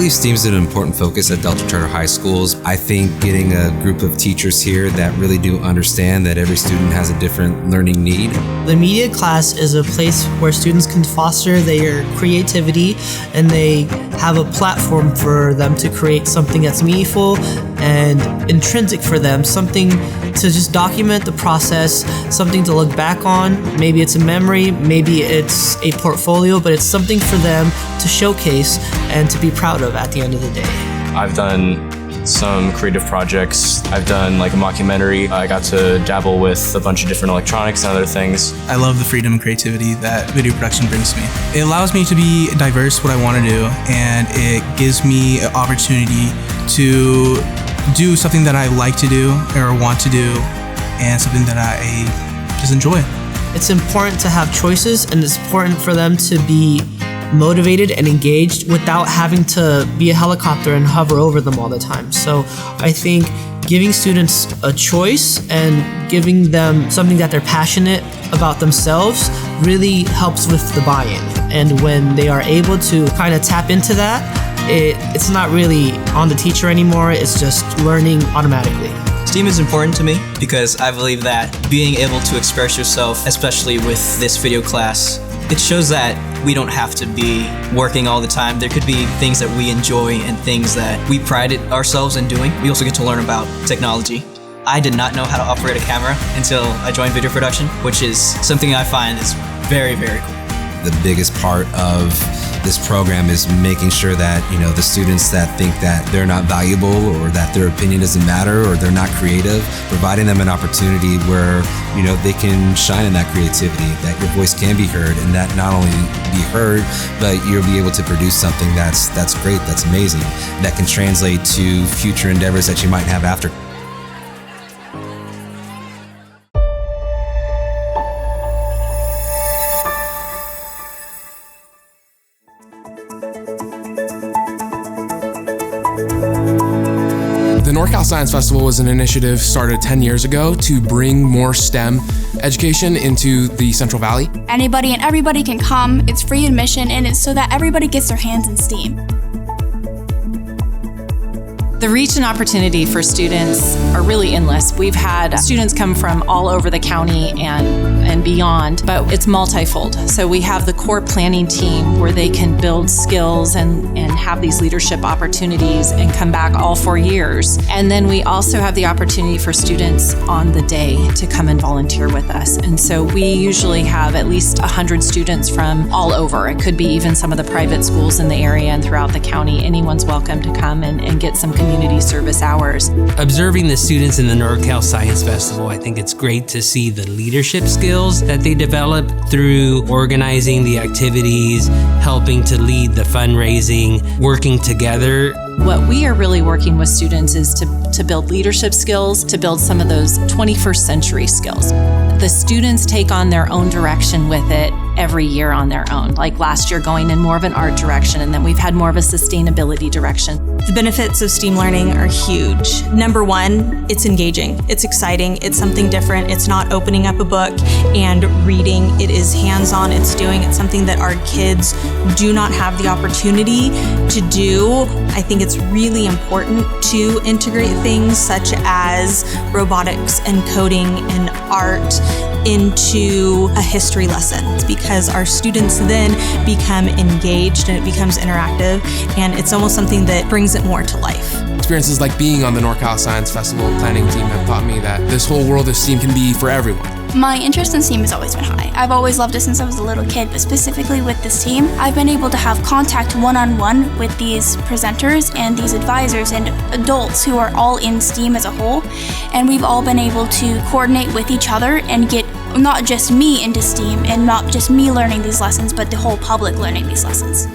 believe STEAM is an important focus at Delta Charter High Schools. I think getting a group of teachers here that really do understand that every student has a different learning need. The media class is a place where students can foster their creativity and they have a platform for them to create something that's meaningful and intrinsic for them, something to just document the process, something to look back on. Maybe it's a memory, maybe it's a portfolio, but it's something for them to showcase and to be proud of at the end of the day. I've done some creative projects. I've done like a mockumentary. I got to dabble with a bunch of different electronics and other things. I love the freedom and creativity that video production brings to me. It allows me to be diverse what I want to do, and it gives me an opportunity to do something that I like to do or want to do, and something that I just enjoy. It's important to have choices, and it's important for them to be motivated and engaged without having to be a helicopter and hover over them all the time. So I think giving students a choice and giving them something that they're passionate about themselves really helps with the buy-in. And when they are able to kind of tap into that, it's not really on the teacher anymore, it's just learning automatically. STEAM is important to me because I believe that being able to express yourself, especially with this video class, it shows that we don't have to be working all the time. There could be things that we enjoy and things that we pride ourselves in doing. We also get to learn about technology. I did not know how to operate a camera until I joined video production, which is something I find is very, very cool. The biggest part of this program is making sure that, the students that think that they're not valuable or that their opinion doesn't matter or they're not creative, providing them an opportunity where, they can shine in that creativity, that your voice can be heard, and that not only be heard, but you'll be able to produce something that's great, that's amazing, that can translate to future endeavors that you might have after. The NorCal Science Festival was an initiative started 10 years ago to bring more STEM education into the Central Valley. Anybody and everybody can come, it's free admission, and it's so that everybody gets their hands in STEAM. The reach and opportunity for students are really endless. We've had students come from all over the county and beyond, but it's multifold. So we have the core planning team where they can build skills and have these leadership opportunities and come back all 4 years. And then we also have the opportunity for students on the day to come and volunteer with us. And so we usually have at least 100 students from all over. It could be even some of the private schools in the area and throughout the county. Anyone's welcome to come and get some community service hours. Observing the students in the NorCal Science Festival, I think it's great to see the leadership skills that they develop through organizing the activities, helping to lead the fundraising, working together. What we are really working with students is to build leadership skills, to build some of those 21st century skills. The students take on their own direction with it every year on their own. Like last year going in more of an art direction, and then we've had more of a sustainability direction. The benefits of STEAM learning are huge. Number one, it's engaging, it's exciting, it's something different. It's not opening up a book and reading. It is hands-on, it's something that our kids do not have the opportunity to do. I think it's really important to integrate things such as robotics and coding and art into a history lesson, because our students then become engaged and it becomes interactive, and it's almost something that brings it more to life. Experiences like being on the NorCal Science Festival planning team have taught me that this whole world of STEAM can be for everyone. My interest in STEAM has always been high. I've always loved it since I was a little kid, but specifically with this team, I've been able to have contact one-on-one with these presenters and these advisors and adults who are all in STEAM as a whole, and we've all been able to coordinate with each other and get not just me into STEAM and not just me learning these lessons, but the whole public learning these lessons.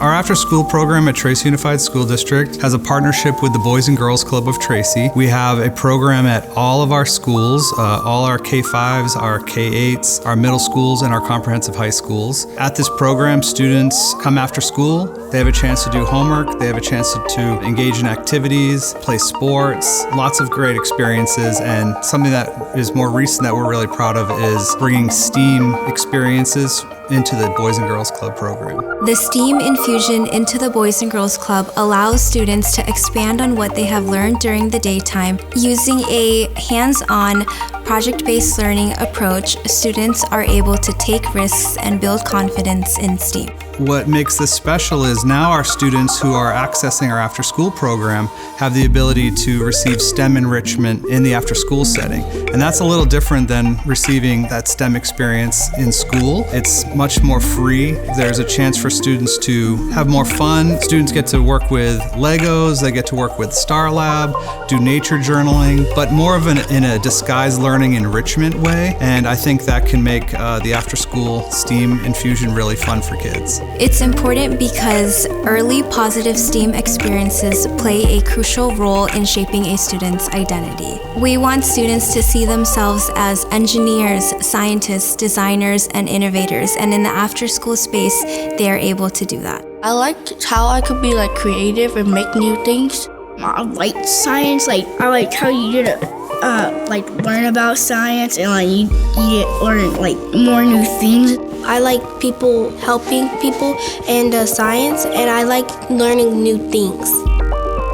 Our after-school program at Tracy Unified School District has a partnership with the Boys and Girls Club of Tracy. We have a program at all of our schools, all our K-5s, our K-8s, our middle schools, and our comprehensive high schools. At this program, students come after school. They have a chance to do homework. They have a chance to engage in activities, play sports, lots of great experiences. And something that is more recent that we're really proud of is bringing STEAM experiences into the Boys and Girls Club program. The STEAM infusion into the Boys and Girls Club allows students to expand on what they have learned during the daytime. Using a hands-on, project-based learning approach, students are able to take risks and build confidence in STEAM. What makes this special is now our students who are accessing our after-school program have the ability to receive STEM enrichment in the after-school setting. And that's a little different than receiving that STEM experience in school. It's much more free. There's a chance for students to have more fun. Students get to work with Legos, they get to work with Star Lab, do nature journaling, but more of in a disguised learning enrichment way. And I think that can make the after-school STEAM infusion really fun for kids. It's important because early positive STEAM experiences play a crucial role in shaping a student's identity. We want students to see themselves as engineers, scientists, designers, and innovators, and in the after-school space, they are able to do that. I liked how I could be creative and make new things. I like science, I like how you get to learn about science and you get learn more new things. I like people helping people and science, and I like learning new things.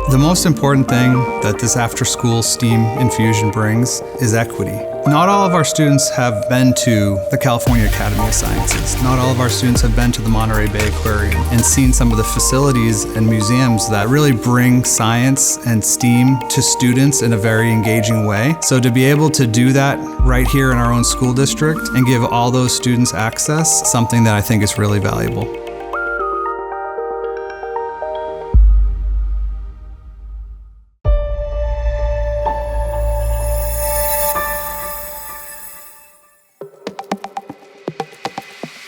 The most important thing that this after-school STEAM infusion brings is equity. Not all of our students have been to the California Academy of Sciences. Not all of our students have been to the Monterey Bay Aquarium and seen some of the facilities and museums that really bring science and STEAM to students in a very engaging way. So to be able to do that right here in our own school district and give all those students access, something that I think is really valuable.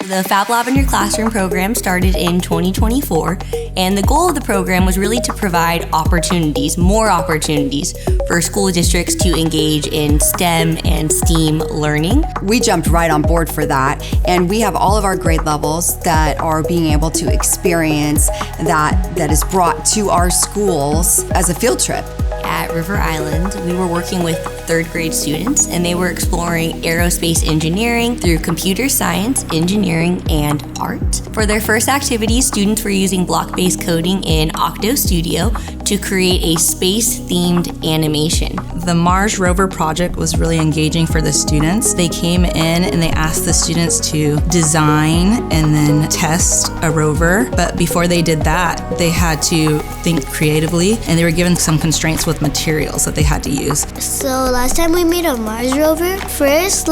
The Fab Lab in Your Classroom program started in 2024, and the goal of the program was really to provide opportunities, more opportunities for school districts to engage in STEM and STEAM learning. We jumped right on board for that, and we have all of our grade levels that are being able to experience that is brought to our schools as a field trip. At River Island, we were working with third grade students, and they were exploring aerospace engineering through computer science, engineering, and art. For their first activity, students were using block-based coding in Octo Studio to create a space-themed animation. The Mars rover project was really engaging for the students. They came in and they asked the students to design and then test a rover, but before they did that, they had to think creatively, and they were given some constraints with materials that they had to use. So last time we made a Mars rover, first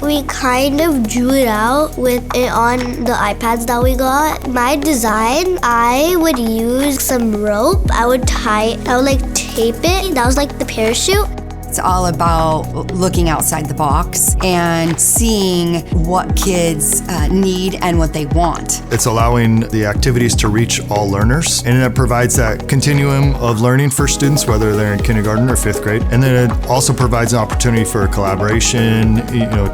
we kind of drew it out with it on the iPads that we got. My design, I would use some rope. I would tape it. That was the parachute. It's all about looking outside the box and seeing what kids need and what they want. It's allowing the activities to reach all learners, and it provides that continuum of learning for students, whether they're in kindergarten or fifth grade. And then it also provides an opportunity for collaboration,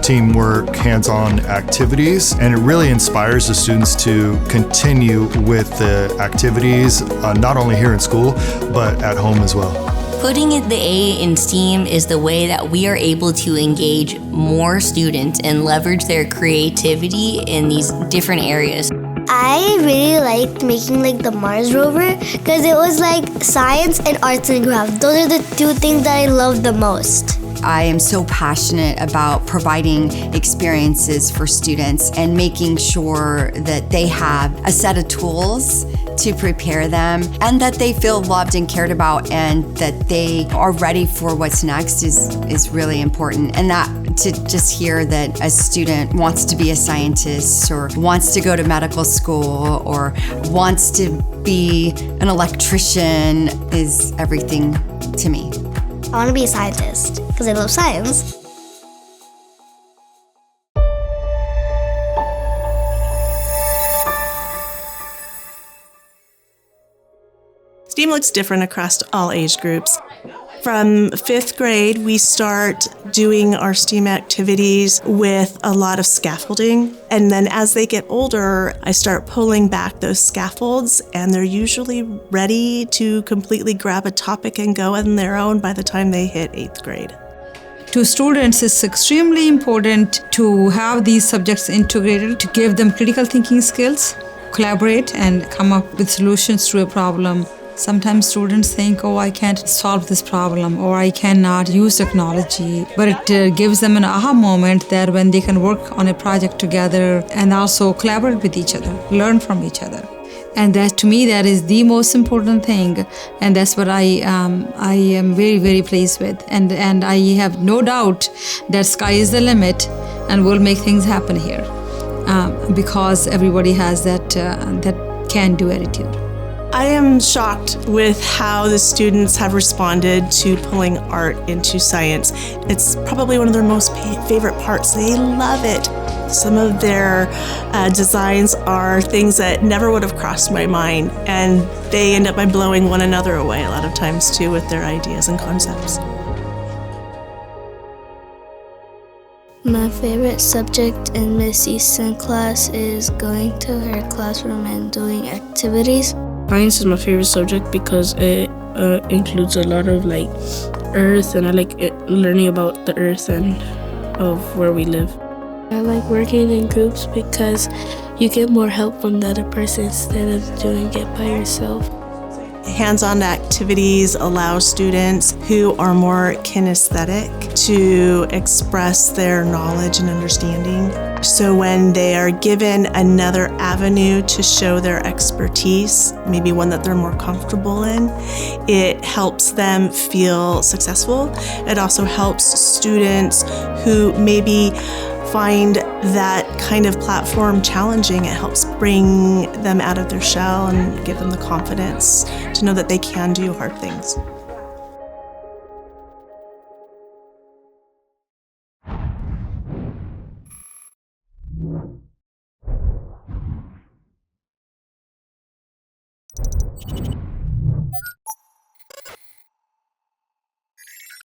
teamwork, hands-on activities, and it really inspires the students to continue with the activities, not only here in school, but at home as well. Putting the A in STEAM is the way that we are able to engage more students and leverage their creativity in these different areas. I really liked making the Mars rover because it was science and arts and crafts. Those are the two things that I love the most. I am so passionate about providing experiences for students and making sure that they have a set of tools to prepare them and that they feel loved and cared about and that they are ready for what's next is really important. And that to just hear that a student wants to be a scientist or wants to go to medical school or wants to be an electrician is everything to me. I want to be a scientist because I love science. STEAM looks different across all age groups. From 5th grade, we start doing our STEAM activities with a lot of scaffolding. And then as they get older, I start pulling back those scaffolds, and they're usually ready to completely grab a topic and go on their own by the time they hit 8th grade. To students, it's extremely important to have these subjects integrated to give them critical thinking skills, collaborate, and come up with solutions to a problem. Sometimes students think, oh, I can't solve this problem, or I cannot use technology. But it gives them an aha moment that when they can work on a project together and also collaborate with each other, learn from each other. And that, to me, that is the most important thing. And that's what I am very, very pleased with. And I have no doubt that sky is the limit and we'll make things happen here because everybody has that can-do attitude. I am shocked with how the students have responded to pulling art into science. It's probably one of their most favorite parts. They love it. Some of their designs are things that never would have crossed my mind, and they end up by blowing one another away a lot of times too with their ideas and concepts. My favorite subject in Miss Easton's class is going to her classroom and doing activities. Science is my favorite subject because it includes a lot of Earth, and I like learning about the Earth and of where we live. I like working in groups because you get more help from the other person instead of doing it by yourself. Hands-on activities allow students who are more kinesthetic to express their knowledge and understanding. So when they are given another avenue to show their expertise, maybe one that they're more comfortable in, it helps them feel successful. It also helps students who maybe find that kind of platform challenging. It helps bring them out of their shell and give them the confidence to know that they can do hard things.